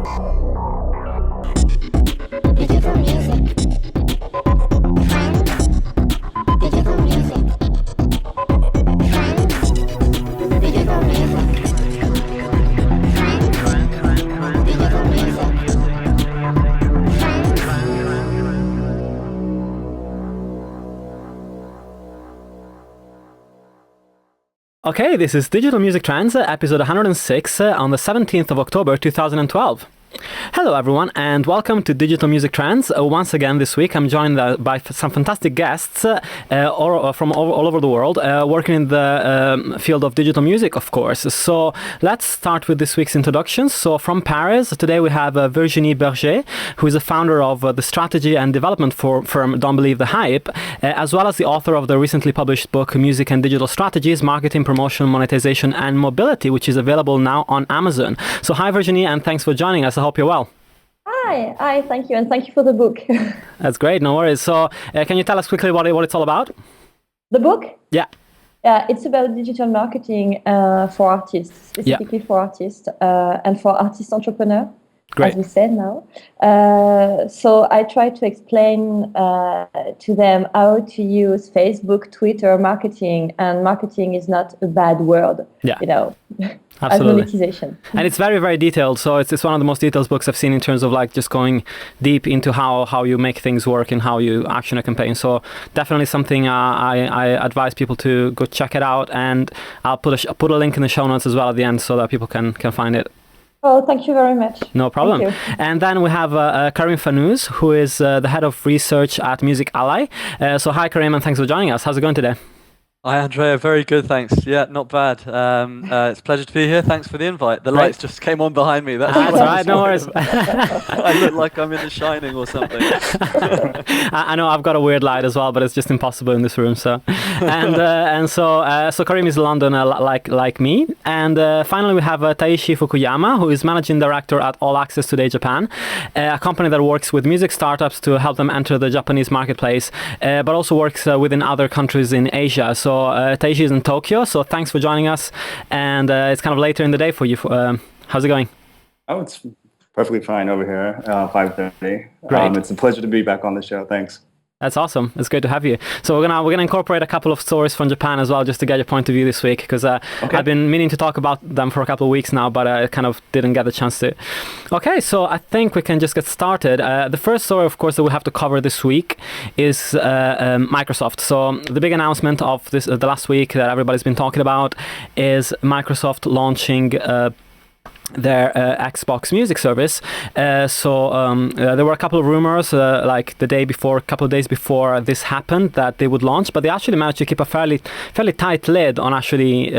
Digital music. Trends. Digital music. Trends. Digital music. Trends. Digital music. Okay, this is Digital Music Trends, episode 106, on the 17th of October 2012. Hello everyone and welcome to Digital Music Trends. Once again this week I'm joined by some fantastic guests from all over the world working in the field of digital music, of course. So let's start with this week's introductions. So from Paris, today we have Virginie Berger, who is the founder of the strategy and development firm Don't Believe the Hype, as well as the author of the recently published book Music and Digital Strategies, Marketing, Promotion, Monetization and Mobility, which is available now on Amazon. So hi Virginie, and thanks for joining us. I hope you're well. Hi, thank you, and thank you for the book. That's great, no worries. So can you tell us quickly what it's all about? The book? Yeah. It's about digital marketing for artists, specifically for artists and for artist entrepreneurs, as we said now. So I try to explain to them how to use Facebook, Twitter, marketing, and marketing is not a bad word, Absolutely. As monetization. And it's very, very detailed. So it's one of the most detailed books I've seen in terms of like just going deep into how you make things work and how you action a campaign. So definitely something I advise people to go check it out. And I'll put a link in the show notes as well at the end so that people can find it. Oh, thank you very much. No problem. And then we have Karim Fanous, who is the head of research at Music Ally. So hi, Karim, and thanks for joining us. How's it going today? Hi, Andrea. Very good, thanks. Yeah, not bad. It's a pleasure to be here. Thanks for the invite. The lights just came on behind me. That's all right, no worries. I look like I'm in The Shining or something. I know I've got a weird light as well, but it's just impossible in this room. So, so Karim is London, like me. And finally, we have Taishi Fukuyama, who is managing director at All Access Today Japan, a company that works with music startups to help them enter the Japanese marketplace, but also works within other countries in Asia. So Taishi is in Tokyo, so thanks for joining us. And it's kind of later in the day for you. How's it going? Oh, it's perfectly fine over here, 5:30. Great. It's a pleasure to be back on the show. Thanks. That's awesome. It's great to have you. So we're gonna incorporate a couple of stories from Japan as well, just to get your point of view this week, because I've been meaning to talk about them for a couple of weeks now, but I kind of didn't get the chance to. Okay, so I think we can just get started. The first story, of course, that we have to cover this week is Microsoft. So the big announcement of the last week that everybody's been talking about is Microsoft launching their Xbox Music service. There were a couple of rumors like a couple of days before this happened that they would launch, but they actually managed to keep a fairly tight lid on actually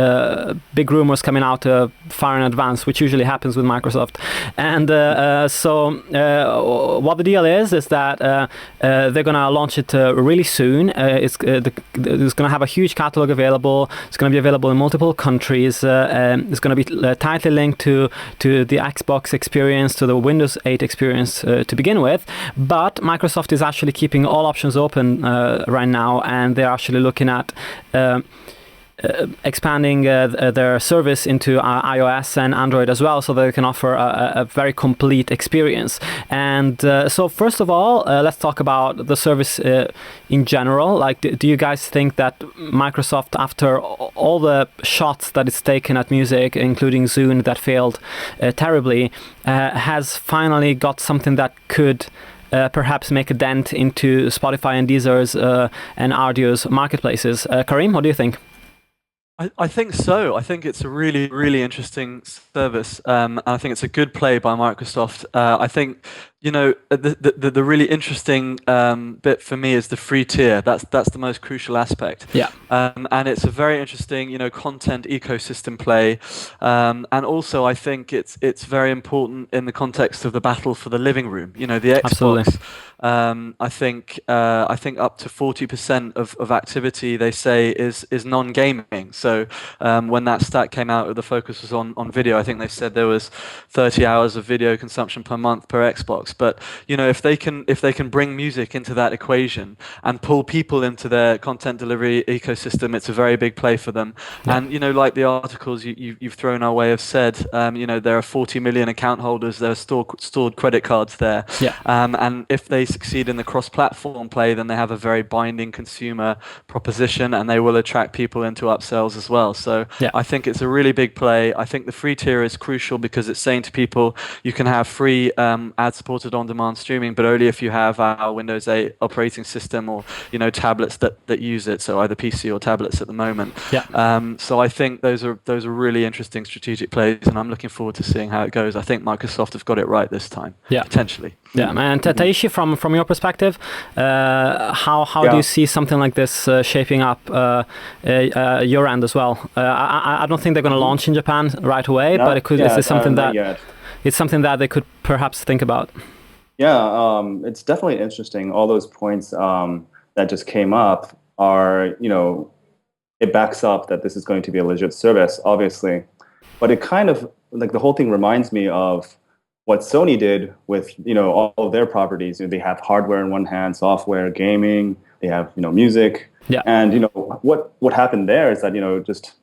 big rumors coming out far in advance, which usually happens with Microsoft. And what the deal is that they're gonna launch it really soon. It's gonna have a huge catalog available. It's gonna be available in multiple countries. It's gonna be tightly linked to the Xbox experience, to the Windows 8 experience to begin with. But Microsoft is actually keeping all options open right now, and they're actually looking at expanding their service into iOS and Android as well, so that they can offer a very complete experience. And so first of all, let's talk about the service in general. Like, do you guys think that Microsoft, after all the shots that it's taken at music, including Zune that failed terribly, has finally got something that could perhaps make a dent into Spotify and Deezer's and Ardio's marketplaces? Karim, what do you think? I think so. I think it's a really, really interesting service, and I think it's a good play by Microsoft. I think, the really interesting bit for me is the free tier. That's the most crucial aspect. Yeah. And it's a very interesting, content ecosystem play, and also I think it's very important in the context of the battle for the living room. The Xbox. Absolutely. I think up to 40% of activity, they say, is non-gaming. So when that stat came out, the focus was on video. I think they said there was 30 hours of video consumption per month per Xbox. topics. But if they can bring music into that equation and pull people into their content delivery ecosystem, it's a very big play for them. Yeah. And like the articles you've thrown our way have said, there are 40 million account holders. There are stored credit cards there. Yeah. And if they succeed in the cross-platform play, then they have a very binding consumer proposition, and they will attract people into upsells as well. So yeah. I think it's a really big play. I think the free tier is crucial because it's saying to people, you can have free ad-supported on-demand streaming, but only if you have our Windows 8 operating system or tablets that use it. So either PC or tablets at the moment. Yeah. So I think those are really interesting strategic plays, and I'm looking forward to seeing how it goes. I think Microsoft have got it right this time. Yeah. Potentially. Yeah, and Taishi, from your perspective, how do you see something like this shaping up your end as well? I don't think they're going to launch in Japan right away, but it could. It's something that they could perhaps think about. Yeah, it's definitely interesting. All those points that just came up are, it backs up that this is going to be a legit service, obviously, but it kind of like the whole thing reminds me of what Sony did with all of their properties. They have hardware in one hand, software, gaming. They have music. Yeah. And what happened there is that just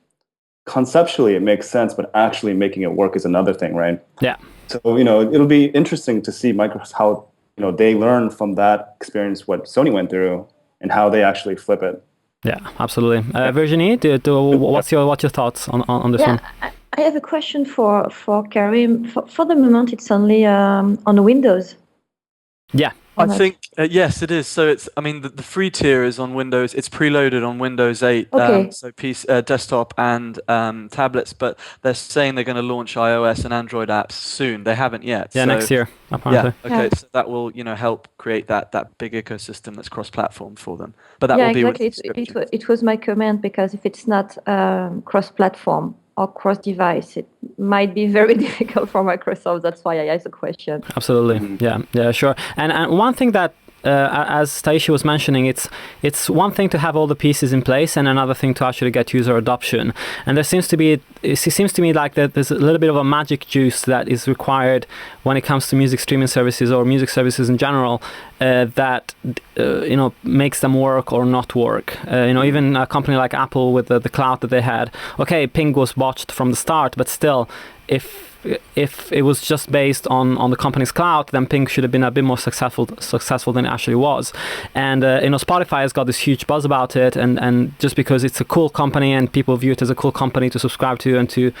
conceptually it makes sense, but actually making it work is another thing, right? Yeah. So it'll be interesting to see Microsoft how they learn from that experience what Sony went through and how they actually flip it. Yeah, absolutely. Virginie, what's your thoughts on this one? I have a question for Karim. For the moment, it's only on Windows. Yeah. I think, yes, it is. So the free tier is on Windows. It's preloaded on Windows 8, okay. So PC, desktop and tablets, but they're saying they're going to launch iOS and Android apps soon. They haven't yet. Yeah, next year, apparently. Yeah, okay, so that will, help create that big ecosystem that's cross-platform for them. But that will be exactly. It was my comment, because if it's not cross-platform or cross-device, it might be very difficult for Microsoft. That's why I asked the question. Absolutely. Mm-hmm. Yeah, sure. And one thing that, as Taishi was mentioning, it's one thing to have all the pieces in place, and another thing to actually get user adoption. And it seems to me like that there's a little bit of a magic juice that is required when it comes to music streaming services or music services in general, that makes them work or not work. Even a company like Apple with the cloud that they had. Okay, Ping was botched from the start, but still, if it was just based on the company's cloud, then Ping should have been a bit more successful than it actually was. And Spotify has got this huge buzz about it, and just because it's a cool company and people view it as a cool company to subscribe to and to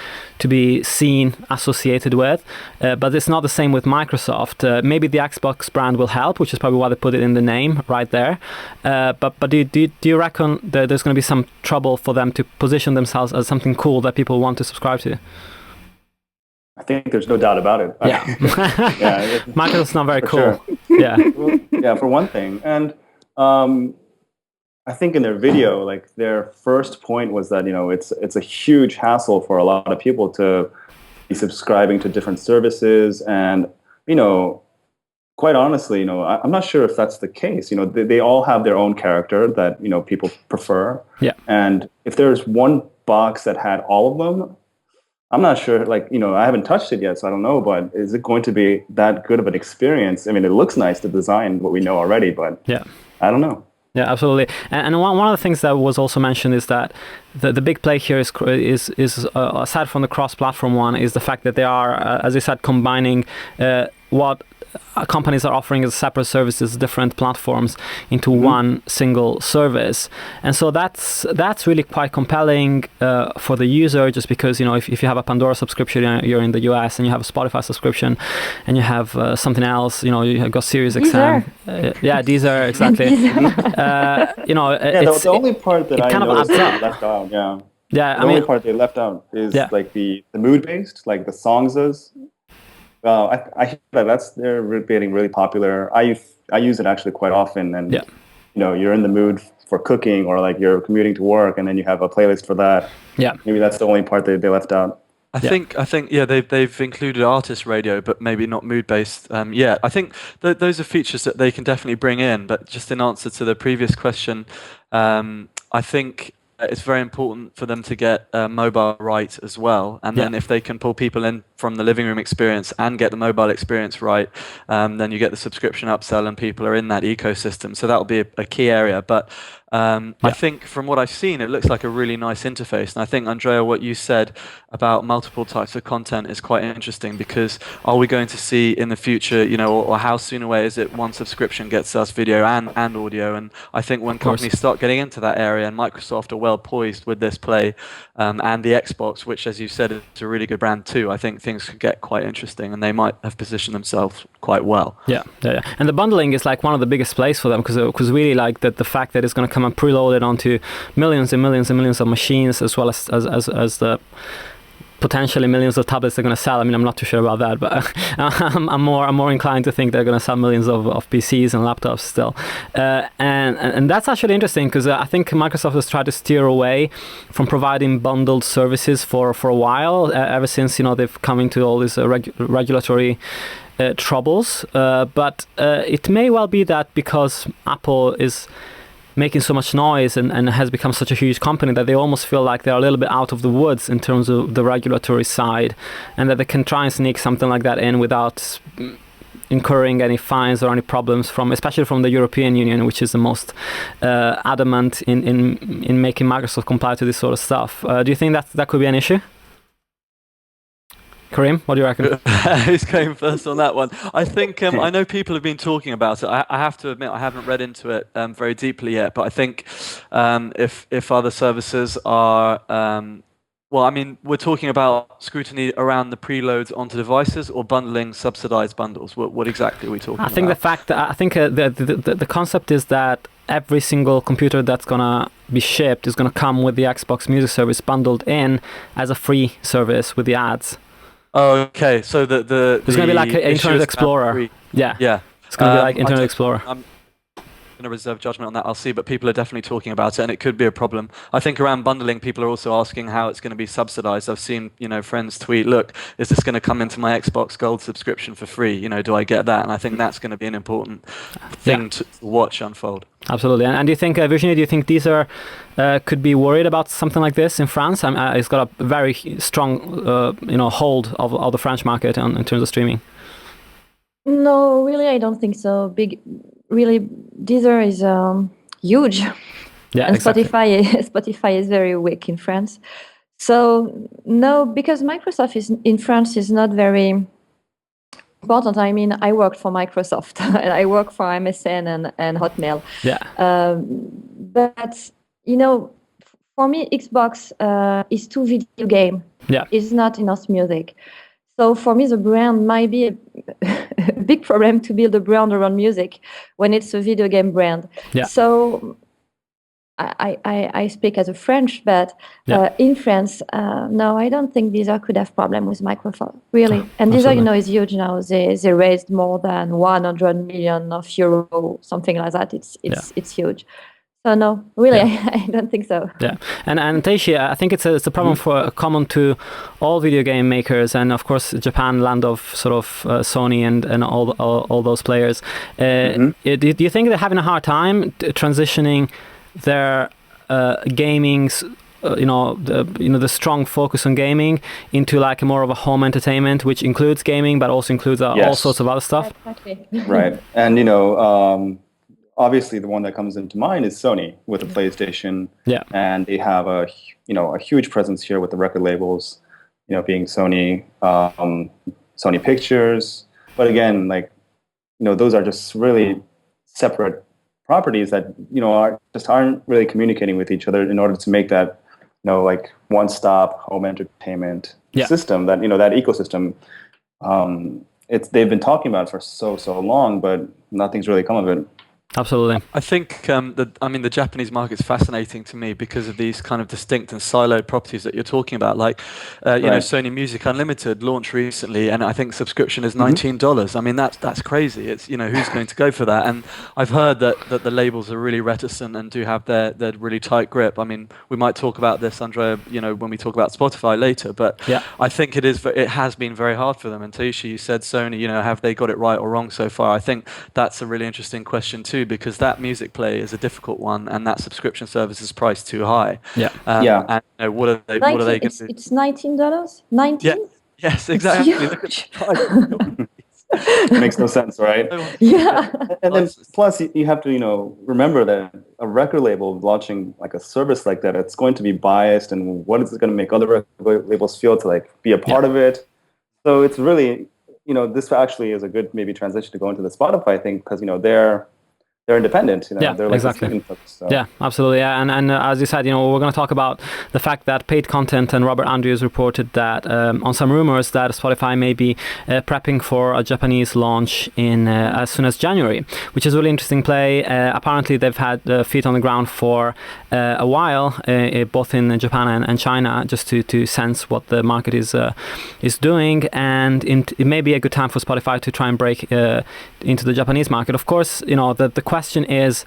be seen, associated with, but it's not the same with Microsoft. Maybe the Xbox brand will help, which is probably why they put it in the name right there. But do you reckon that there's going to be some trouble for them to position themselves as something cool that people want to subscribe to? I think there's no doubt about it. Yeah. Microsoft's not very cool. Sure. Yeah. Yeah, for one thing. And I think in their video, like their first point was that, it's a huge hassle for a lot of people to be subscribing to different services. And, quite honestly, I'm not sure if that's the case. They all have their own character that, people prefer. Yeah. And if there's one box that had all of them, I'm not sure, I haven't touched it yet, so I don't know, but is it going to be that good of an experience? I mean, it looks nice, the design, what we know already, but yeah, I don't know. Yeah, absolutely. And one of the things that was also mentioned is that the big play here is aside from the cross-platform one, is the fact that they are, as I said, combining what companies are offering as separate services, different platforms, into one single service. And so that's really quite compelling for the user, just because if you have a Pandora subscription, you're in the US, and you have a Spotify subscription, and you have something else, you have got Sirius XM. Deezer, exactly. The only part that I noticed they left out, the only part they left out is like the mood-based, like the songs is. I hear that they're getting really popular. I use it actually quite often, and you're in the mood for cooking, or like you're commuting to work, and then you have a playlist for that. Yeah, maybe that's the only part that they left out. I think they've included artist radio, but maybe not mood based yet. I think those are features that they can definitely bring in. But just in answer to the previous question, I think it's very important for them to get mobile right as well. And then if they can pull people in from the living room experience and get the mobile experience right, then you get the subscription upsell and people are in that ecosystem. So that'll be a key area. But I think from what I've seen, it looks like a really nice interface. And I think, Andrea, what you said about multiple types of content is quite interesting, because are we going to see in the future, or how soon away is it one subscription gets us video and audio? And I think when companies start getting into that area, and Microsoft are well poised with this play, and the Xbox, which, as you said, is a really good brand too, I think things could get quite interesting, and they might have positioned themselves quite well. Yeah. And the bundling is like one of the biggest plays for them, because really like the fact that it's going to come and preloaded onto millions and millions and millions of machines, as well as the potentially millions of tablets they're going to sell. I mean, I'm not too sure about that, but I'm more inclined to think they're going to sell millions of PCs and laptops still. And that's actually interesting, because I think Microsoft has tried to steer away from providing bundled services for a while, ever since they've come into all these regulatory troubles. But it may well be that because Apple is making so much noise and has become such a huge company, that they almost feel like they're a little bit out of the woods in terms of the regulatory side, and that they can try and sneak something like that in without incurring any fines or any problems especially from the European Union, which is the most adamant in making Microsoft comply to this sort of stuff. Do you think that could be an issue? Karim, what do you reckon? Who's going first on that one? I think I know people have been talking about it. I have to admit I haven't read into it very deeply yet, but I think if other services are we're talking about scrutiny around the preloads onto devices, or bundling subsidized bundles. What exactly are we talking about? I think the concept is that every single computer that's gonna be shipped is gonna come with the Xbox Music service bundled in as a free service with the ads. Oh, okay. So there's going to be like an Internet Explorer. Yeah. It's going to be like Internet Explorer. I'm going to reserve judgment on that. I'll see, but people are definitely talking about it, and it could be a problem. I think around bundling, people are also asking how it's going to be subsidized. I've seen, friends tweet, "Look, is this going to come into my Xbox Gold subscription for free? Do I get that?" And I think that's going to be an important thing to watch unfold. Absolutely. And do you think, Virginie, these are could be worried about something like this in France? It's got a very strong, hold of the French market in terms of streaming. No, really, I don't think so. Deezer is huge. Yeah, and exactly. Spotify is very weak in France. So no, because Microsoft in France is not very important. I mean, I worked for Microsoft and I work for MSN and Hotmail. Yeah. But for me, Xbox is too video game. Yeah. It's not enough music. So for me, the brand might be a big problem to build a brand around music when it's a video game brand. Yeah. So I speak as a French, but in France, no, I don't think Deezer could have problem with Microsoft, really. And Deezer, is huge now. They raised more than 100 million of euro, something like that. It's huge. So no, really, I don't think so. Yeah, and Taishi, I think it's a problem common to all video game makers, and of course Japan, land of sort of Sony and all those players. Do you think they're having a hard time transitioning their gaming's the strong focus on gaming into like more of a home entertainment, which includes gaming but also includes all sorts of other stuff? Exactly. Right, and obviously, the one that comes into mind is Sony with the PlayStation. Yeah. And they have a huge presence here with the record labels, being Sony, Sony Pictures. But again, those are just really separate properties that aren't really communicating with each other in order to make that one-stop home entertainment system. That that ecosystem. They've been talking about it for so long, but nothing's really come of it. Absolutely. I think the Japanese market's fascinating to me because of these kind of distinct and siloed properties that you're talking about. Like, Sony Music Unlimited launched recently, and I think subscription is $19. I mean, that's crazy. It's who's going to go for that? And I've heard that the labels are really reticent and do have their really tight grip. I mean, we might talk about this, Andrea, when we talk about Spotify later. But I think it has been very hard for them. And Taishi, you said Sony, have they got it right or wrong so far? I think that's a really interesting question too. do, because that music play is a difficult one, and that subscription service is priced too high. Yeah. And what are they going to do? It's $19. 19. Yes, exactly. Look at the price. It makes no sense, right? Yeah. And then plus you have to, remember that a record label launching like a service like that, it's going to be biased, and what is it going to make other record labels feel to like be a part of it? So it's really, this actually is a good maybe transition to go into the Spotify thing, because they're independent, Yeah, they're like exactly. so. Yeah, absolutely. Yeah, and as you said, we're going to talk about the fact that paid content, and Robert Andrews reported that on some rumors that Spotify may be prepping for a Japanese launch in as soon as January, which is a really interesting play. Apparently, they've had feet on the ground for a while, both in Japan and China, just to sense what the market is doing, and it may be a good time for Spotify to try and break into the Japanese market. Of course, the question is,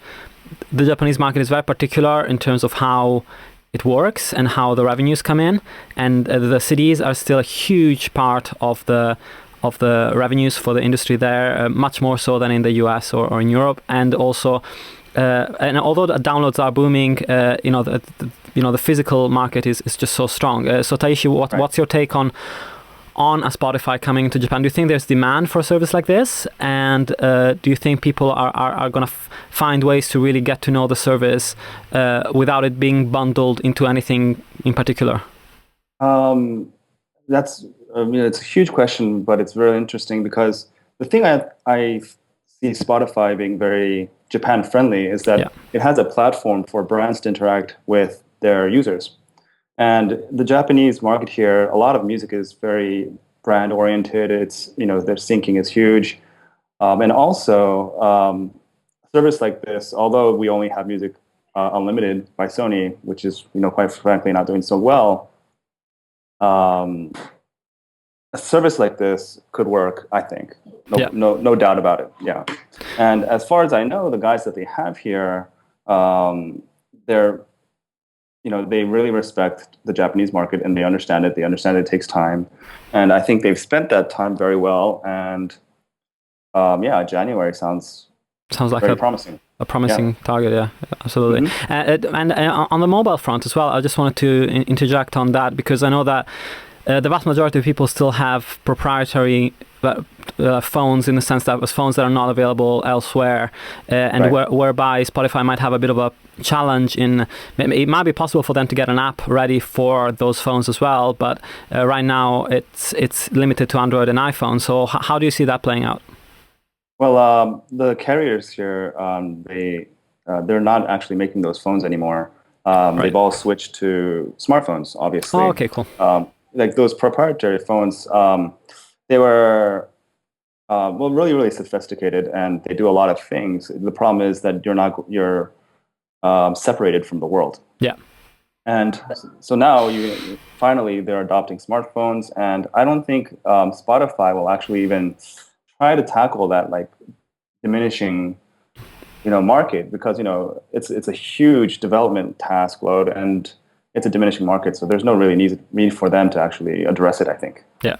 the Japanese market is very particular in terms of how it works and how the revenues come in, and the CDs are still a huge part of the revenues for the industry there, much more so than in the US or in Europe. And also, and although the downloads are booming, the physical market is just so strong. So Taishi, what's your take on a Spotify coming to Japan? Do you think there's demand for a service like this? And do you think people are going to find ways to really get to know the service without it being bundled into anything in particular? It's a huge question, but it's very interesting, because the thing I see Spotify being very Japan friendly is that it has a platform for brands to interact with their users. And the Japanese market here, a lot of music is very brand oriented. It's, their syncing is huge. And also, a service like this, although we only have Music Unlimited by Sony, which is, quite frankly not doing so well, a service like this could work, I think. No doubt about it. Yeah. And as far as I know, the guys that they have here, they really respect the Japanese market, and they understand it. They understand it takes time. And I think they've spent that time very well. And January sounds like very promising. A promising target, yeah, absolutely. Mm-hmm. And on the mobile front as well, I just wanted to interject on that, because I know that the vast majority of people still have proprietary phones, in the sense that it was phones that are not available elsewhere, and whereby Spotify might have a bit of a challenge in, it might be possible for them to get an app ready for those phones as well, but right now it's limited to Android and iPhone. So how do you see that playing out? Well, the carriers here, they're not actually making those phones anymore. They've all switched to smartphones, obviously. Oh, okay, cool. Like those proprietary phones, they were really, really sophisticated, and they do a lot of things. The problem is that you're separated from the world. Yeah. And so now finally they're adopting smartphones, and I don't think Spotify will actually even try to tackle that like diminishing market, because it's a huge development task load, and it's a diminishing market, so there's no really need for them to actually address it, I think. Yeah.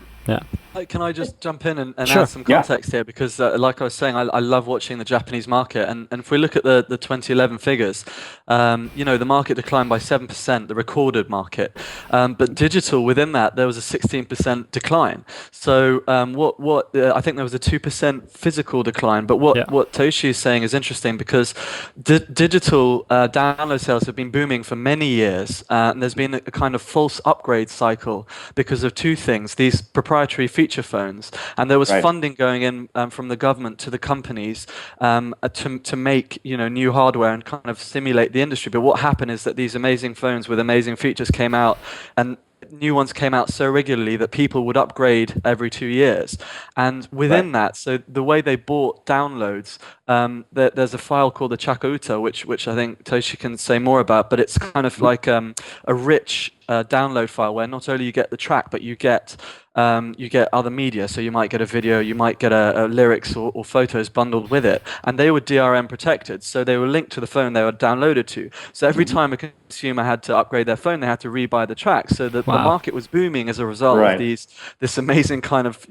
Can I just jump in and add some context here? Because like I was saying, I love watching the Japanese market. And if we look at the 2011 figures, the market declined by 7%, the recorded market. But digital, within that, there was a 16% decline. So I think there was a 2% physical decline. But what Toshi is saying is interesting, because digital download sales have been booming for many years. And there's been a kind of false upgrade cycle because of two things: these proprietary feature phones, and there was funding going in from the government to the companies to make new hardware and kind of simulate the industry. But what happened is that these amazing phones with amazing features came out, and new ones came out so regularly that people would upgrade every 2 years. And within that, so the way they bought downloads, there's a file called the Chakouta, which I think Toshi can say more about, but it's kind of like a rich download file where not only you get the track, but you get other media. So you might get a video, you might get a lyrics or photos bundled with it, and they were DRM protected. So they were linked to the phone they were downloaded to. So every time a consumer had to upgrade their phone, they had to rebuy the track. So the market was booming as a result of this amazing kind of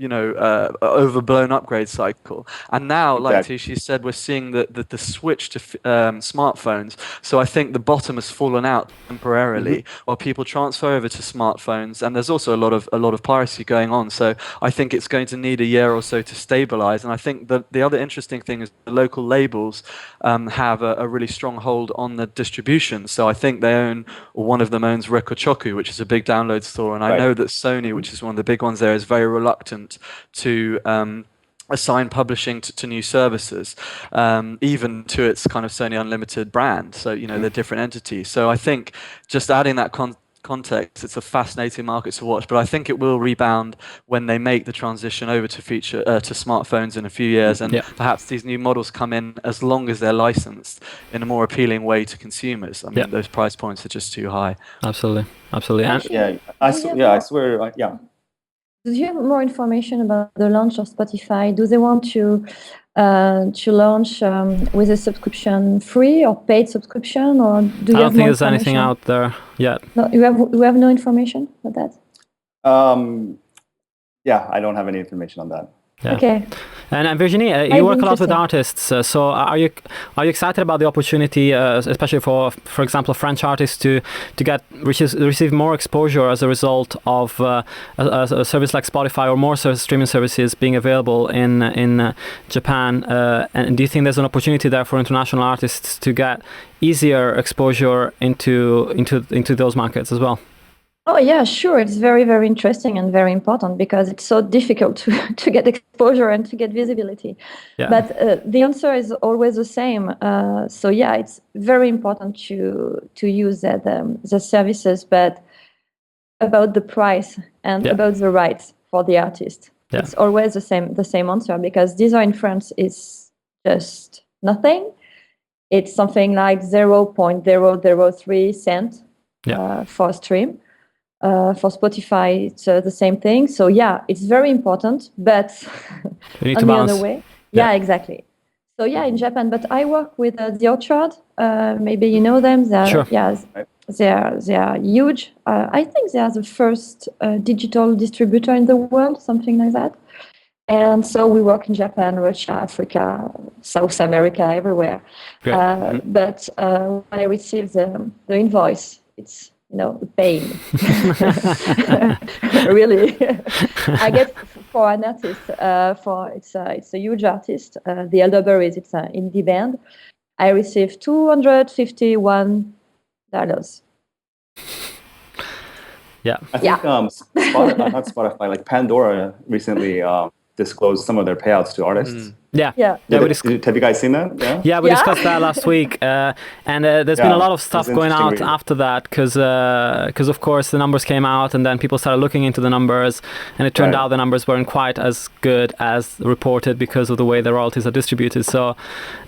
overblown upgrade cycle. And now, like Taishi said, we're seeing the switch to smartphones. So I think the bottom has fallen out temporarily while people transfer over to smartphones, and there's also a lot of piracy going on. So I think it's going to need a year or so to stabilize. And I think the other interesting thing is the local labels have a really strong hold on the distribution. So I think they own, or one of them owns Rekochoku, which is a big download store. And I know that Sony, which is one of the big ones there, is very reluctant to assign publishing to new services, even to its kind of Sony Unlimited brand. So, they're different entities. So I think just adding that context, it's a fascinating market to watch, but I think it will rebound when they make the transition over to smartphones in a few years, and perhaps these new models come in as long as they're licensed in a more appealing way to consumers. I mean, those price points are just too high. Absolutely. And I swear. Do you have more information about the launch of Spotify? Do they want to launch with a subscription free or paid subscription, or do you I don't think there's anything out there yet. No, you have no information about that? I don't have any information on that. Yeah. Okay. And Virginie, you work a lot with artists. So are you excited about the opportunity, especially for example, French artists to receive more exposure as a result of a service like Spotify or more streaming services being available in Japan? And do you think there's an opportunity there for international artists to get easier exposure into those markets as well? Oh yeah, sure. It's very, very interesting and very important because it's so difficult to get exposure and to get visibility. Yeah. But the answer is always the same. So yeah, it's very important to use the services, but about the price and about the rights for the artist. Yeah. It's always the same answer, because Deezer in France is just nothing. It's something like 0.003 cent for a stream. For Spotify, it's the same thing. So yeah, it's very important, but on the other way. Yeah, exactly. So yeah, in Japan, but I work with The Orchard. Maybe you know them. They are huge. I think they are the first digital distributor in the world, something like that. And so we work in Japan, Russia, Africa, South America, everywhere. But when I receive the invoice, it's the pain. Really. I get for an artist, it's a huge artist. The Elderberries, it's an indie band. I received $251. Yeah. I think not Spotify, like Pandora recently disclosed some of their payouts to artists. Yeah. Have you guys seen that? Yeah, we discussed that last week, and there's been a lot of stuff going out after that because of course the numbers came out, and then people started looking into the numbers, and it turned out the numbers weren't quite as good as reported because of the way the royalties are distributed. So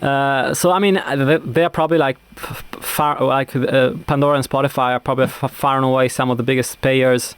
I mean, they're probably Pandora and Spotify are probably far and away some of the biggest payers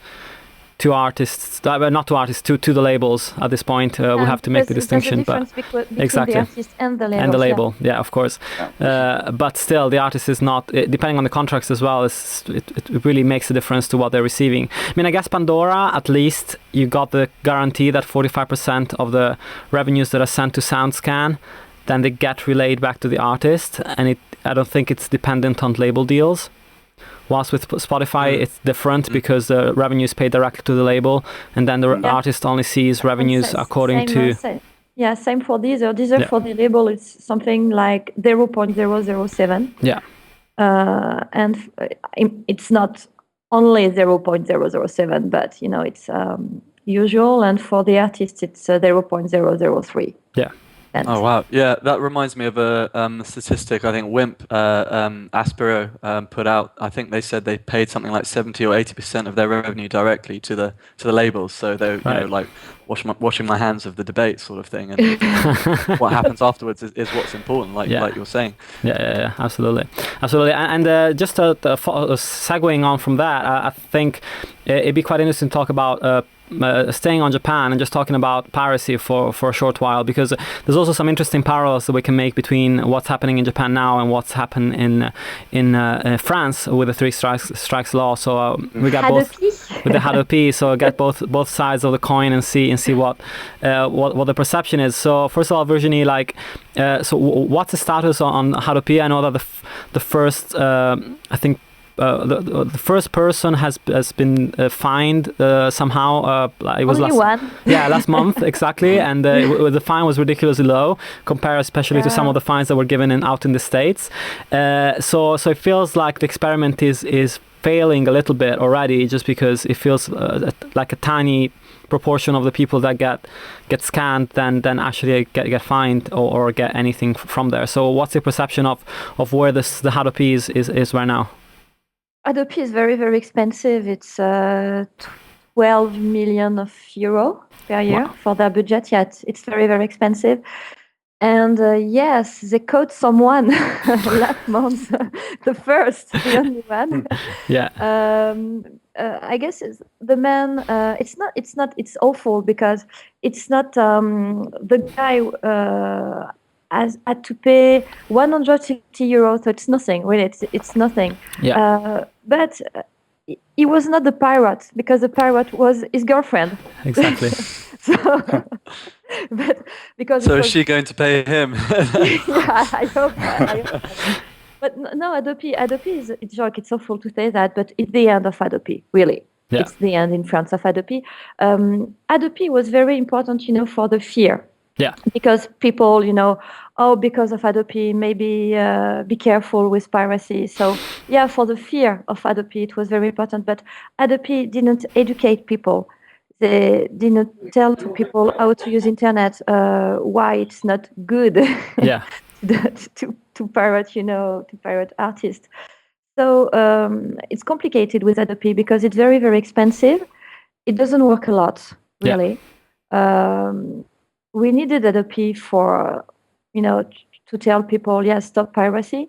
to artists, not to artists, to the labels at this point. We have to make the distinction, but exactly, the artist and the label, yeah, of course. But still, the artist is not, depending on the contracts as well, it really makes a difference to what they're receiving. I mean, I guess Pandora, at least you got the guarantee that 45% of the revenues that are sent to SoundScan, then they get relayed back to the artist, and I don't think it's dependent on label deals. Whilst with Spotify, it's different because the revenue is paid directly to the label, and then the artist only sees revenues according to... Same for Deezer. Deezer for the label, it's something like 0.007. Yeah. And it's not only 0.007, but, it's usual. And for the artist, it's 0.003. Yeah. spent. Oh wow, yeah, that reminds me of a statistic I think WIMP Aspero put out. I think they said they paid something like 70 or 80% of their revenue directly to the labels. So they're like washing my hands of the debate sort of thing, and what happens afterwards is what's important, like you're saying. Yeah, absolutely. And just segueing on from that, I think it'd be quite interesting to talk about staying on Japan and just talking about piracy for a short while, because there's also some interesting parallels that we can make between what's happening in Japan now and what's happened in France with the three strikes law. So we got both with the Hadopi. So get both sides of the coin and see what the perception is. So first of all, Virginie, so what's the status on Hadopi? I know that the first I think. The first person has been fined somehow. It was Only one. last month exactly, and the fine was ridiculously low compared, especially to some of the fines that were given out in the States. So it feels like the experiment is failing a little bit already, just because it feels like a tiny proportion of the people that get scanned then actually get fined or get anything from there. So what's your perception of where the Hadopi is right now? Hadopi is very, very expensive. It's 12 million euro per year for their budget. Yeah, it's very, very expensive. And yes, they caught someone last month, the only one. Yeah. I guess the man. It's awful because it's not the guy. Had to pay 150 euros, so it's nothing. Really, it's nothing. Yeah. But he was not the pirate, because the pirate was his girlfriend. Exactly. Is she going to pay him? Yeah, I hope. But no, Hadopi is a joke. It's awful to say that, but it's the end of Hadopi, really. Yeah. It's the end in France of Hadopi. Hadopi was very important, for the fear. Yeah. Because people, because of Hadopi, maybe be careful with piracy. So, yeah, for the fear of Hadopi, it was very important. But Hadopi didn't educate people. They didn't tell to people how to use internet, why it's not good. Yeah. to pirate artists. So it's complicated with Hadopi because it's very, very expensive. It doesn't work a lot, really. Yeah. We needed Hadopi for, to tell people, stop piracy.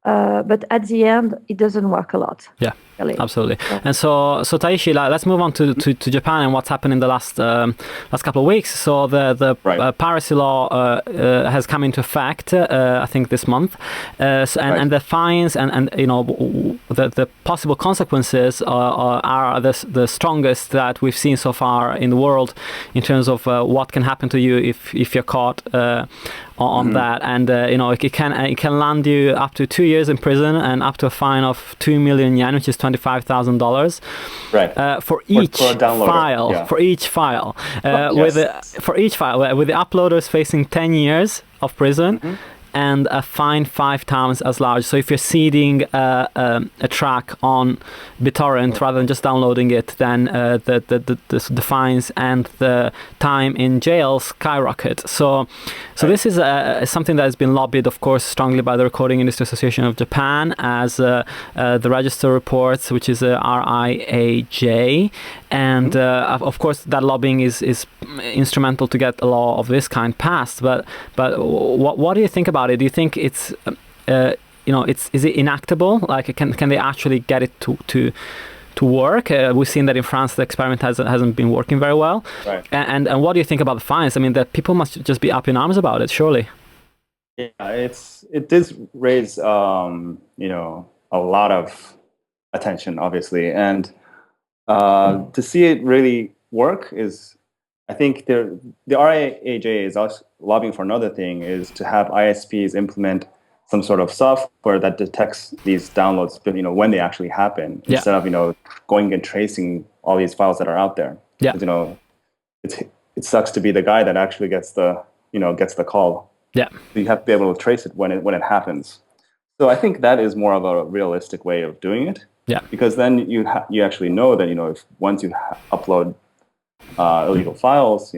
But at the end, it doesn't work a lot. Yeah, really. Absolutely. Yeah. And so Taishi, let's move on to Japan and what's happened in the last couple of weeks. So the piracy law has come into effect, I think this month, and the fines and the possible consequences are the strongest that we've seen so far in the world in terms of what can happen to you if you're caught on that, and it can land you up to 2 years in prison and up to a fine of 2 million yen, which is $25,000. Right. For each file. Yeah. For each file. Yes. with the uploaders facing 10 years of prison. Mm-hmm. And a fine 5 times as large. So if you're seeding a track on BitTorrent rather than just downloading it, then the fines and the time in jail skyrocket. So this is something that has been lobbied, of course, strongly by the Recording Industry Association of Japan, as the Register reports, which is RIAJ. And of course, that lobbying is instrumental to get a law of this kind passed. But what do you think about it? Do you think it's is it enactable? Like, can they actually get it to work? We've seen that in France the experiment hasn't been working very well. Right. And what do you think about the fines? I mean, that people must just be up in arms about it, surely. Yeah, it does raise a lot of attention, obviously, and to see it really work is, I think the RIAJ is also lobbying for another thing, is to have ISPs implement some sort of software that detects these downloads, when they actually happen, instead of going and tracing all these files that are out there. Yeah. It sucks to be the guy that actually gets the call. Yeah. So you have to be able to trace it when it happens. So I think that is more of a realistic way of doing it. Yeah. Because then you actually know that if once you upload illegal files,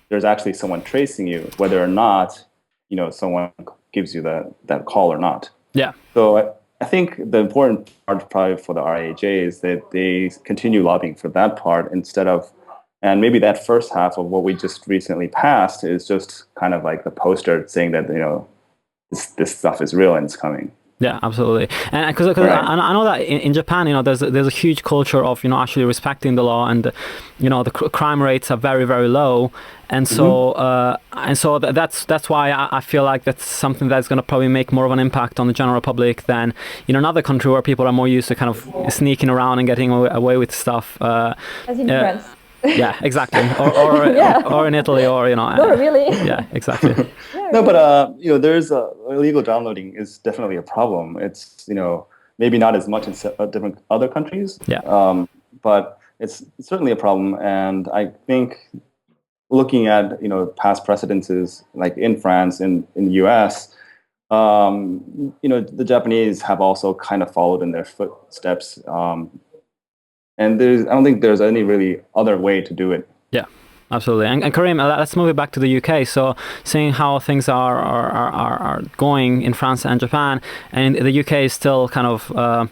there's actually someone tracing you, whether or not someone gives you that call or not. Yeah. So I think the important part probably for the RAJ is that they continue lobbying for that part and maybe that first half of what we just recently passed is just kind of like the poster saying that, this stuff is real and it's coming. Yeah, absolutely. And because Right. I know that in Japan, there's a huge culture of actually respecting the law, and the crime rates are very, very low, and so that's why I feel like that's something that's going to probably make more of an impact on the general public than in another country where people are more used to kind of sneaking around and getting away with stuff. As in France. Yeah, exactly. Or in Italy, or No, really. Yeah, exactly. No, but there's illegal downloading is definitely a problem. It's maybe not as much in different other countries. Yeah. But it's certainly a problem, and I think looking at past precedences like in France and in the U.S., the Japanese have also kind of followed in their footsteps. And I don't think there's any really other way to do it. Yeah, absolutely. And Karim, let's move it back to the UK. So, seeing how things are going in France and Japan, and the UK is still kind of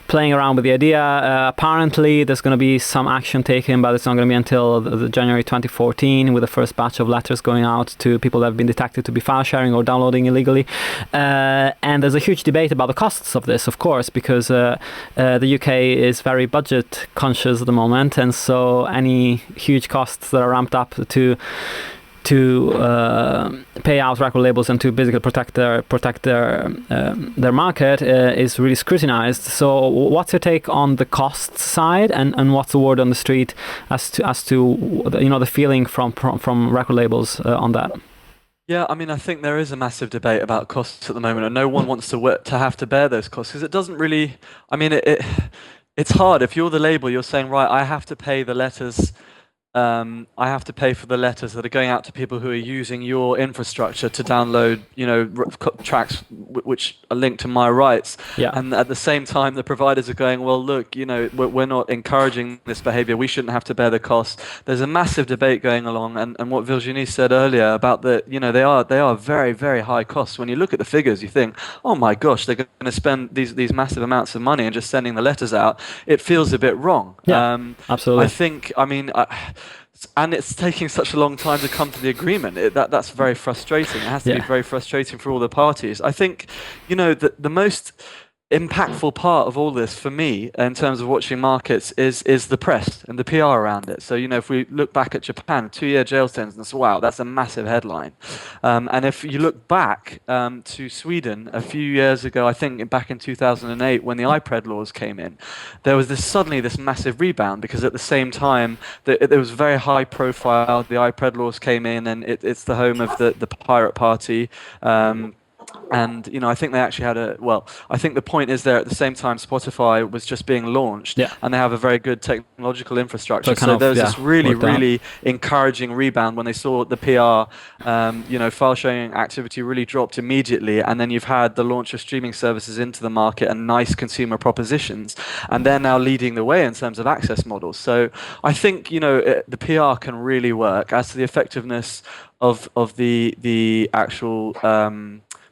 playing around with the idea. Apparently, there's going to be some action taken, but it's not going to be until the January 2014, with the first batch of letters going out to people that have been detected to be file sharing or downloading illegally. And there's a huge debate about the costs of this, of course, because the UK is very budget conscious at the moment, and so any huge costs that are ramped up to pay out record labels and to basically protect their market is really scrutinized. So what's your take on the cost side, and what's the word on the street as to the feeling from record labels on that? Yeah, I mean, I think there is a massive debate about costs at the moment, and no one wants to have to bear those costs, because it doesn't really. I mean, it's hard if you're the label. You're saying, right, I have to pay the letters. I have to pay for the letters that are going out to people who are using your infrastructure to download, tracks which are linked to my rights. Yeah. And at the same time, the providers are going, well, look, we're not encouraging this behavior. We shouldn't have to bear the cost. There's a massive debate going along, and what Virginie said earlier about they are very, very high costs. When you look at the figures, you think, oh my gosh, they're going to spend these massive amounts of money and just sending the letters out. It feels a bit wrong. Yeah, absolutely. I think, and it's taking such a long time to come to the agreement. That's very frustrating. It has to be very frustrating for all the parties. I think, the most impactful part of all this for me in terms of watching markets is the press and the PR around it. So, if we look back at Japan, 2-year jail sentence, wow, that's a massive headline. And if you look back to Sweden a few years ago, I think back in 2008, when the iPred laws came in, there was suddenly this massive rebound, because at the same time there was very high profile. The iPred laws came in, and it's the home of the pirate party. And I think they actually had I think the point is there at the same time Spotify was just being launched, and they have a very good technological infrastructure. So there was this really encouraging rebound when they saw the PR, file sharing activity really dropped immediately, and then you've had the launch of streaming services into the market and nice consumer propositions, and they're now leading the way in terms of access models. So I think the PR can really work. As to the effectiveness of the actual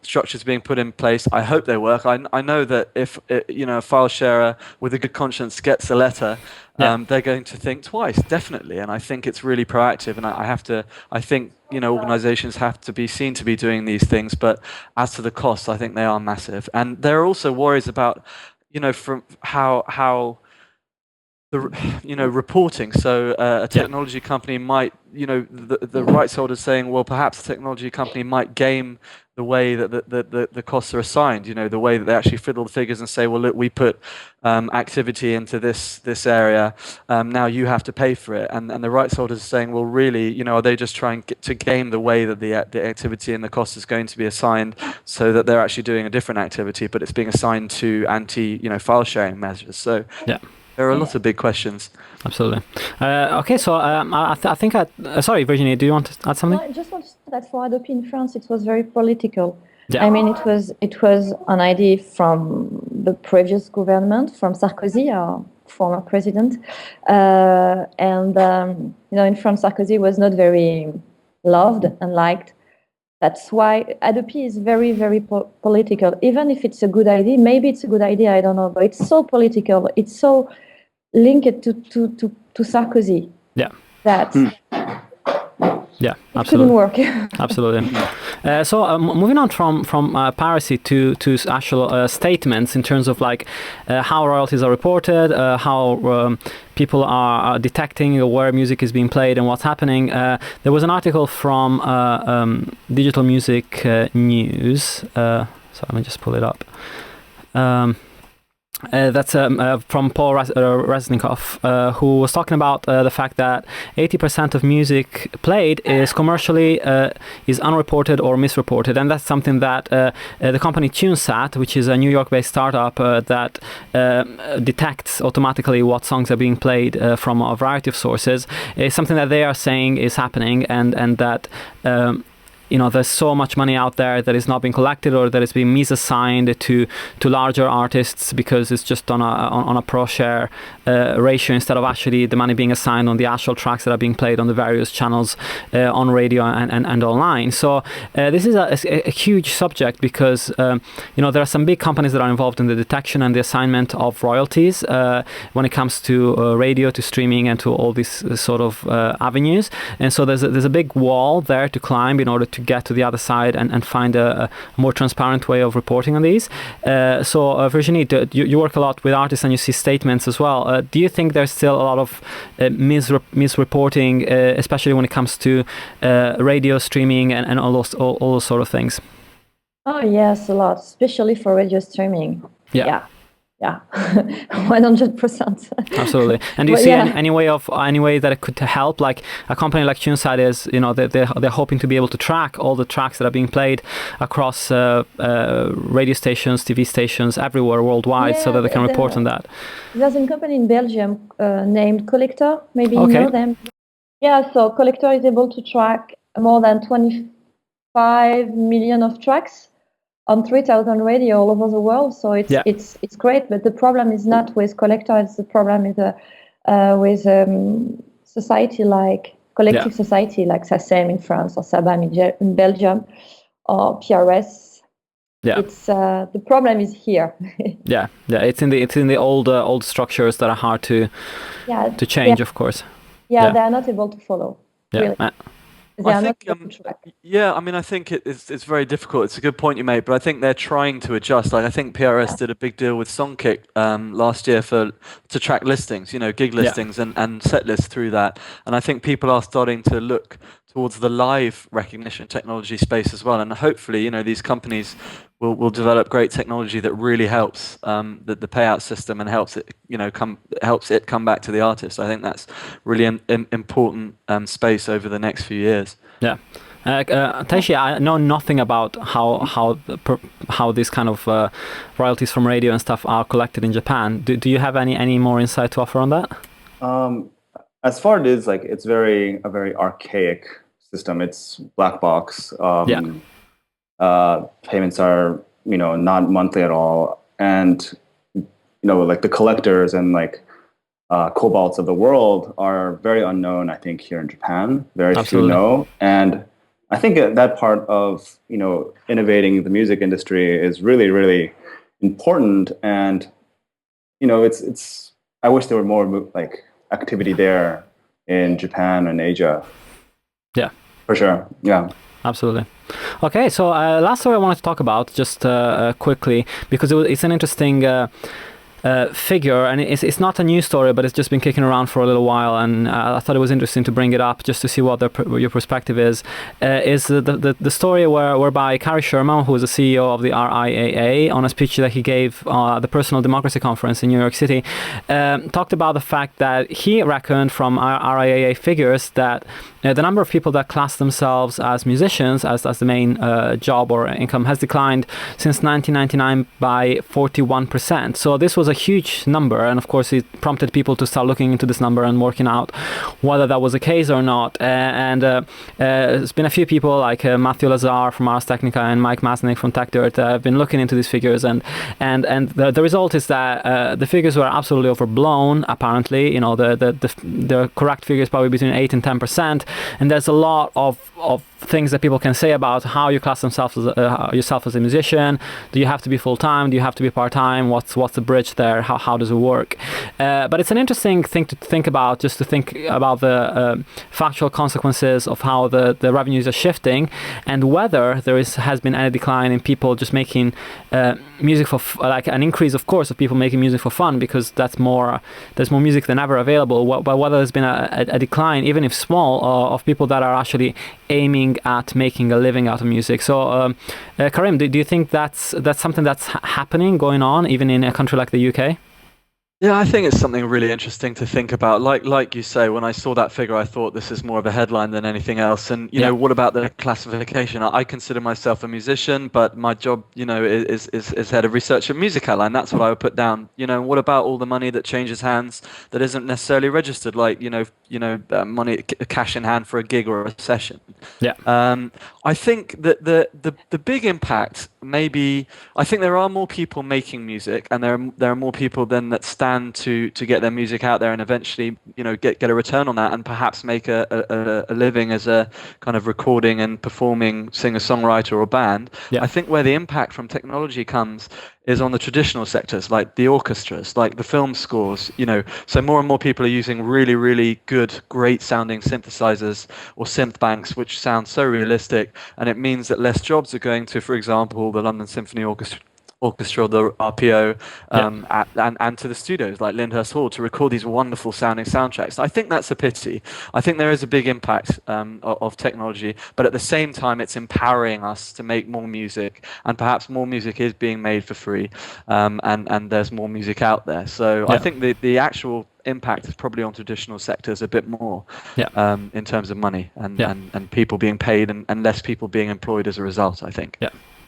structures being put in place, I hope they work. I know that if a file sharer with a good conscience gets a letter, they're going to think twice, definitely. And I think it's really proactive. And I think organizations have to be seen to be doing these things. But as to the costs, I think they are massive. And there are also worries about from how the reporting. So a technology company might, the rights holder saying, well, perhaps the technology company might game the way that the costs are assigned, the way that they actually fiddle the figures and say, well, look, we put activity into this area, now you have to pay for it. And the rights holders are saying, well, really, are they just trying to game the way that the activity and the cost is going to be assigned, so that they're actually doing a different activity, but it's being assigned to file sharing measures. So there are a lot of big questions. Absolutely. Okay, so I think sorry, Virginie, do you want to add something? No, I just want to say that for Adopi in France, it was very political. Yeah. I mean, it was an idea from the previous government, from Sarkozy, our former president, and in France, Sarkozy was not very loved and liked. That's why Adobe is very, very political. Even if it's a good idea, maybe it's a good idea, I don't know, but it's so political. It's so linked to Sarkozy. Yeah. That yeah, it couldn't work. Absolutely. So moving on from piracy to actual statements in terms of like how royalties are reported, how people are detecting where music is being played and what's happening. There was an article from Digital Music News. So let me just pull it up. That's from Paul Resnikoff, who was talking about the fact that 80% of music played is commercially is unreported or misreported, and that's something that the company TuneSat, which is a New York-based startup that detects automatically what songs are being played from a variety of sources, is something that they are saying is happening, and that there's so much money out there that is not being collected or that is being misassigned to larger artists because it's just on a pro share ratio instead of actually the money being assigned on the actual tracks that are being played on the various channels on radio and online. So this is a huge subject because there are some big companies that are involved in the detection and the assignment of royalties when it comes to radio, to streaming, and to all these sort of avenues. And so there's a big wall there to climb in order to get to the other side and find a more transparent way of reporting on these. So Virginie, you work a lot with artists and you see statements as well. Do you think there's still a lot of misreporting, especially when it comes to radio streaming and all those sort of things? Oh yes, a lot, especially for radio streaming. Yeah. Yeah, 100%. Absolutely. And do you see any way that it could help? Like a company like TuneSat is, they're hoping to be able to track all the tracks that are being played across radio stations, TV stations, everywhere worldwide, so that they can report on that. There's a company in Belgium named Collector. Maybe you know them. Yeah, so Collector is able to track more than 25 million of tracks on 3,000 radio all over the world, so it's great. But the problem is not with Collector; it's the problem is with society like collective society like SACEM in France or SABAM in Belgium or PRS. Yeah, it's the problem is here. It's in the old structures that are hard to change, of course. Yeah, they are not able to follow. Really. I think it's very difficult. It's a good point you made, but I think they're trying to adjust. Like I think PRS did a big deal with Songkick last year to track listings, gig listings and set lists through that. And I think people are starting to look towards the live recognition technology space as well. And hopefully, these companies will develop great technology that really helps the payout system and helps it come back to the artist. I think that's really an important space over the next few years. Yeah. Taishi, I know nothing about how these kind of royalties from radio and stuff are collected in Japan. Do you have any more insight to offer on that? As far as it's a very archaic system. It's black box. Payments are not monthly at all, and like the collectors and cobalts of the world are very unknown. I think here in Japan, very few know, and I think that part of innovating the music industry is really, really important. And it's I wish there were more activity there in Japan and Asia. Yeah, for sure. Yeah, absolutely. Okay, so last story I wanted to talk about just quickly, because it's an interesting figure, and it's not a new story, but it's just been kicking around for a little while, and I thought it was interesting to bring it up just to see what your perspective is the story whereby Kari Sherman, who is the CEO of the RIAA, on a speech that he gave the Personal Democracy Conference in New York City, talked about the fact that he reckoned from RIAA figures that the number of people that class themselves as musicians, as the main job or income, has declined since 1999 by 41%. So this was a huge number, and of course it prompted people to start looking into this number and working out whether that was the case or not. There's been a few people like Matthew Lazar from Ars Technica and Mike Masnick from TechDirt have been looking into these figures, and the result is that the figures were absolutely overblown. Apparently, the correct figure is probably between 8 and 10%, and there's a lot of things that people can say about how you class themselves as yourself as a musician. Do you have to be full-time? Do you have to be part-time? What's the bridge there? How does it work? But it's an interesting thing to think about, just to think about the factual consequences of how the revenues are shifting, and whether there has been any decline in people just making music for like an increase, of course, of people making music for fun, because there's more music than ever available. But whether there's been a decline, even if small, of people that are actually aiming at making a living out of music. So Karim, do you think that's something that's happening, going on, even in a country like the UK? Yeah, I think it's something really interesting to think about. Like you say, when I saw that figure, I thought this is more of a headline than anything else. And you know, what about the classification? I consider myself a musician, but my job, is head of research at Music Outline. That's what I would put down. What about all the money that changes hands that isn't necessarily registered, like money, cash in hand for a gig or a session? Yeah. I think that the big impact, maybe, I think there are more people making music, and there are more people then that stand to get their music out there and eventually get a return on that, and perhaps make a living as a kind of recording and performing singer-songwriter or band. I think where the impact from technology comes is on the traditional sectors, like the orchestras, like the film scores. So more and more people are using really, really good, great sounding synthesizers or synth banks, which sound so realistic, and it means that less jobs are going to, for example, the London Symphony Orchestra, the RPO, and to the studios like Lyndhurst Hall to record these wonderful sounding soundtracks. I think that's a pity. I think there is a big impact of technology, but at the same time, it's empowering us to make more music, and perhaps more music is being made for free, and there's more music out there. So I think the actual impact is probably on traditional sectors a bit more, in terms of money and people being paid, and less people being employed as a result, I think.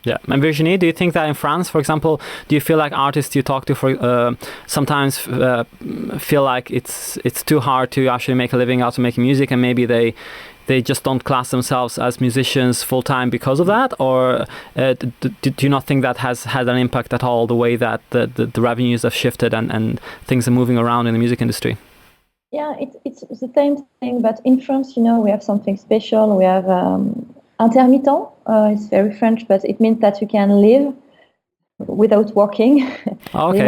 Yeah, and Virginie, do you think that in France, for example, do you feel like artists you talk to sometimes feel like it's too hard to actually make a living out of making music, and maybe they just don't class themselves as musicians full time because of that? Or do you not think that has had an impact at all, the way that the revenues have shifted and things are moving around in the music industry? Yeah, it's the same thing, but in France, we have something special. We have intermittent. It's very French, but it means that you can live without working. Okay.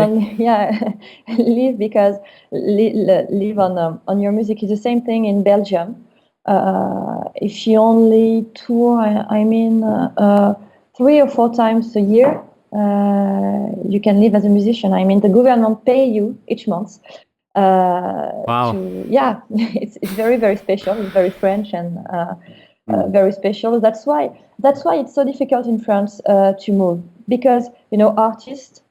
Live because live on your music is the same thing in Belgium. If you only tour, 3 or 4 times a year, you can live as a musician. The government pay you each month. Wow. It's very, very special. It's very French and very special. That's why it's so difficult in France to move, because artists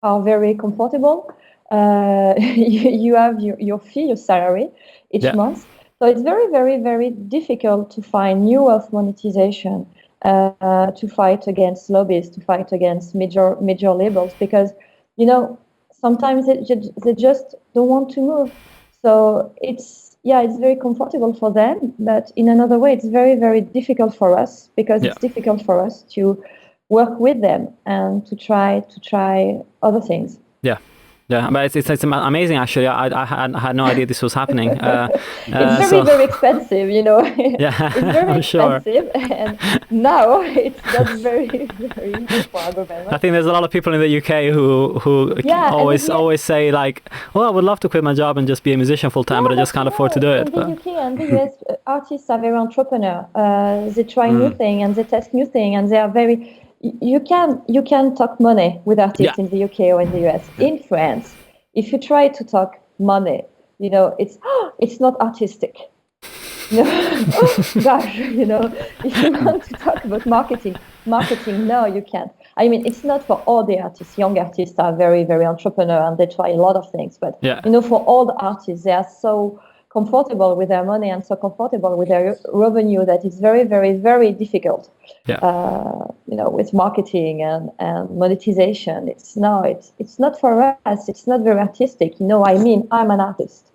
are very comfortable. You have your fee, your salary each month. So it's very, very, very difficult to find new wealth monetization, to fight against lobbyists, to fight against major labels, because sometimes they just don't want to move. So it's very comfortable for them, but in another way, it's very, very difficult for us, because it's difficult for us to work with them and to try other things. Yeah, but it's amazing, actually. I had no idea this was happening. It's very expensive, Yeah, it's very I'm expensive, and now it's not very, very good for our government. I think there's a lot of people in the UK who always say like, "Oh, I would love to quit my job and just be a musician full time, but I just can't afford to do it." In the UK and the US, artists are very entrepreneur. They try new things and they test new things, and they are very. You can talk money with artists in the UK or in the US. In France, if you try to talk money, it's not artistic. Gosh, if you want to talk about marketing, no, you can't. It's not for all the artists. Young artists are very, very entrepreneur, and they try a lot of things. But for all the artists, they are so comfortable with their money and so comfortable with their revenue that it's very, very, very difficult. With marketing and monetization, it's not for us. It's not very artistic. I'm an artist.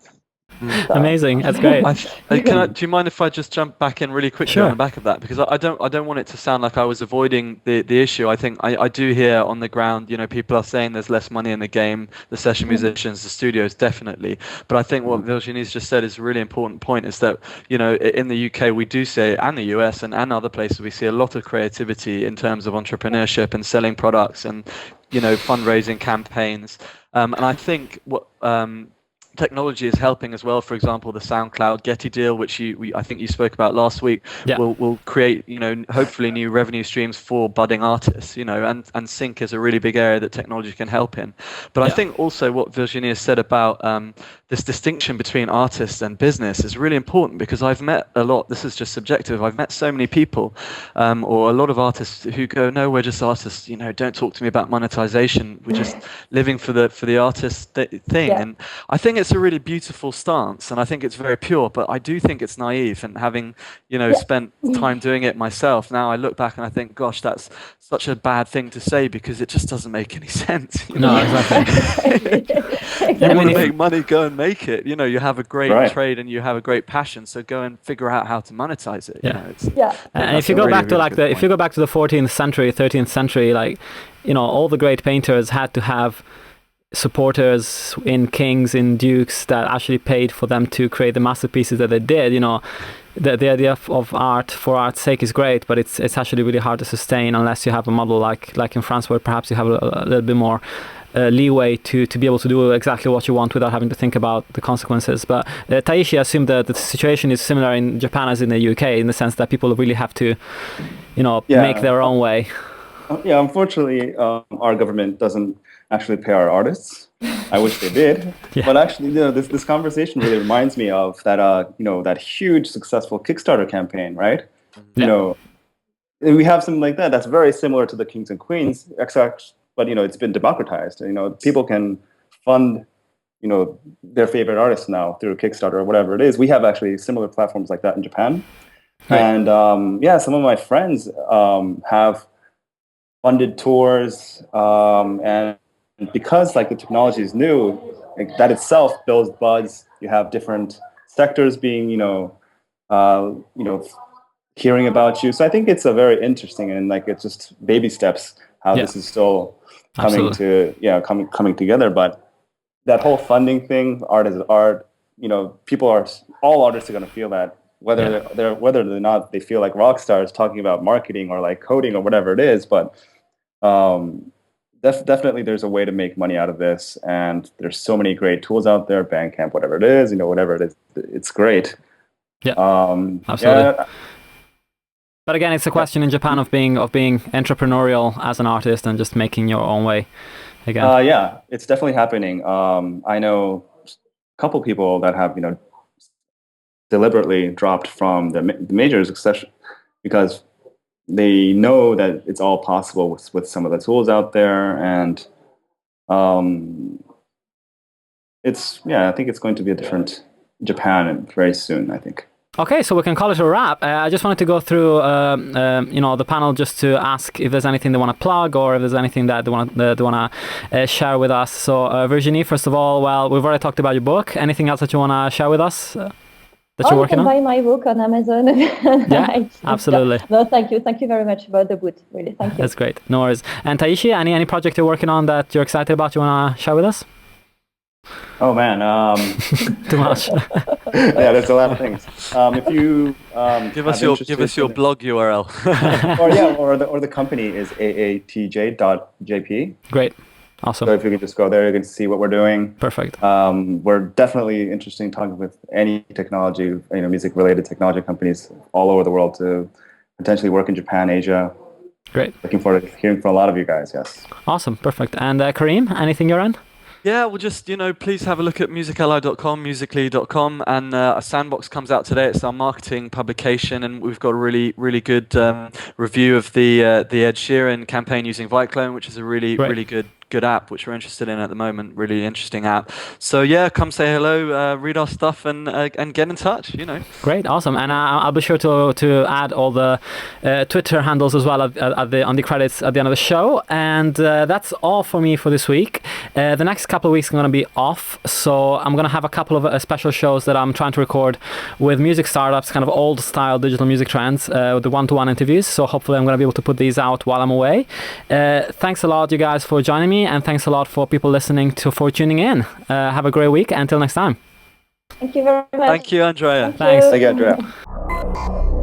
So. Amazing, that's great. Do you mind if I just jump back in really quickly on the back of that, because I don't want it to sound like I was avoiding the issue. I think I do hear on the ground, people are saying there's less money in the game, the session musicians, the studios, definitely. But I think what Virginie's just said is a really important point, is that in the UK we do see, and the US and other places, we see a lot of creativity in terms of entrepreneurship and selling products and fundraising campaigns. And I think what technology is helping as well. For example, the SoundCloud Getty deal, which I think you spoke about last week, will create hopefully new revenue streams for budding artists. And sync is a really big area that technology can help in. But I think also what Virginie has said about this distinction between artists and business is really important, because I've met a lot. This is just subjective. I've met so many people, or a lot of artists who go, "No, we're just artists. Don't talk to me about monetization. We're just living for the artist thing." And I think it's a really beautiful stance, and I think it's very pure, but I do think it's naive. And having spent time doing it myself, now I look back and I think, gosh, that's such a bad thing to say, because it just doesn't make any sense. No, exactly. You want to make money, go and make it. You have a great trade and you have a great passion, so go and figure out how to monetize it. And if you go back to if you go back to the 14th century, 13th century, all the great painters had to have supporters in kings, in dukes, that actually paid for them to create the masterpieces that they did. The idea of art for art's sake is great, but it's actually really hard to sustain unless you have a model like in France, where perhaps you have a little bit more leeway to be able to do exactly what you want without having to think about the consequences. But Taishi, I assume that the situation is similar in Japan as in the UK, in the sense that people really have to make their own way. Unfortunately, our government doesn't actually pay our artists. I wish they did. But actually, this conversation really reminds me of that that huge successful Kickstarter campaign, right? We have something like that that's very similar to the Kings and Queens, but it's been democratized. People can fund their favorite artists now through Kickstarter or whatever it is. We have actually similar platforms like that in Japan. And some of my friends have funded tours, and because the technology is new, that itself builds buzz. You have different sectors being hearing about you. So I think it's a very interesting, and it's just baby steps how this is still coming coming together. But that whole funding thing, art is art. All artists are going to feel that, whether or not they feel like rock stars talking about marketing or coding or whatever it is. But definitely there's a way to make money out of this, and there's so many great tools out there, Bandcamp, whatever it is, whatever it is, it's great. Absolutely. But again, it's a question in Japan of being entrepreneurial as an artist and just making your own way again. It's definitely happening. I know a couple people that have deliberately dropped from the majors, because they know that it's all possible with some of the tools out there. And I think it's going to be a different Japan very soon, I think. Okay, so we can call it a wrap. I just wanted to go through, the panel just to ask if there's anything they want to plug, or if there's anything that they want to share with us. So, Virginie, first of all, we've already talked about your book. Anything else that you want to share with us? That you're working on? You can buy my book on Amazon. Absolutely. No, thank you. Thank you very much about the book. Really, thank you. That's great. No worries. And Taishi, any project you're working on that you're excited about, you want to share with us? Oh man, too much. There's a lot of things. If you give us your blog URL, or the company is aatj.jp. Great. Awesome. So if you can just go there, you can see what we're doing. Perfect. We're definitely interested in talking with any technology, music-related technology companies all over the world to potentially work in Japan, Asia. Great. Looking forward to hearing from a lot of you guys. Yes. Awesome. Perfect. And Karim, anything you're on? Yeah, well, just, please have a look at musically.com, musically.com, and a Sandbox comes out today. It's our marketing publication, and we've got a really, really good review of the Ed Sheeran campaign using Viclone, which is a really, really good good app, which we're interested in at the moment. Really interesting app. So yeah, come say hello, read our stuff, and get in touch. Great, awesome, and I'll be sure to add all the Twitter handles as well on the credits at the end of the show. And that's all for me for this week. The next couple of weeks I'm going to be off, so I'm going to have a couple of special shows that I'm trying to record with music startups, kind of old style digital music trends, with the one-to-one interviews. So hopefully I'm going to be able to put these out while I'm away. Thanks a lot, you guys, for joining me, and thanks a lot for people listening for tuning in. Have a great week. Until next time. Thank you very much. Thank you, Andrea. Thanks. Thank you, Andrea.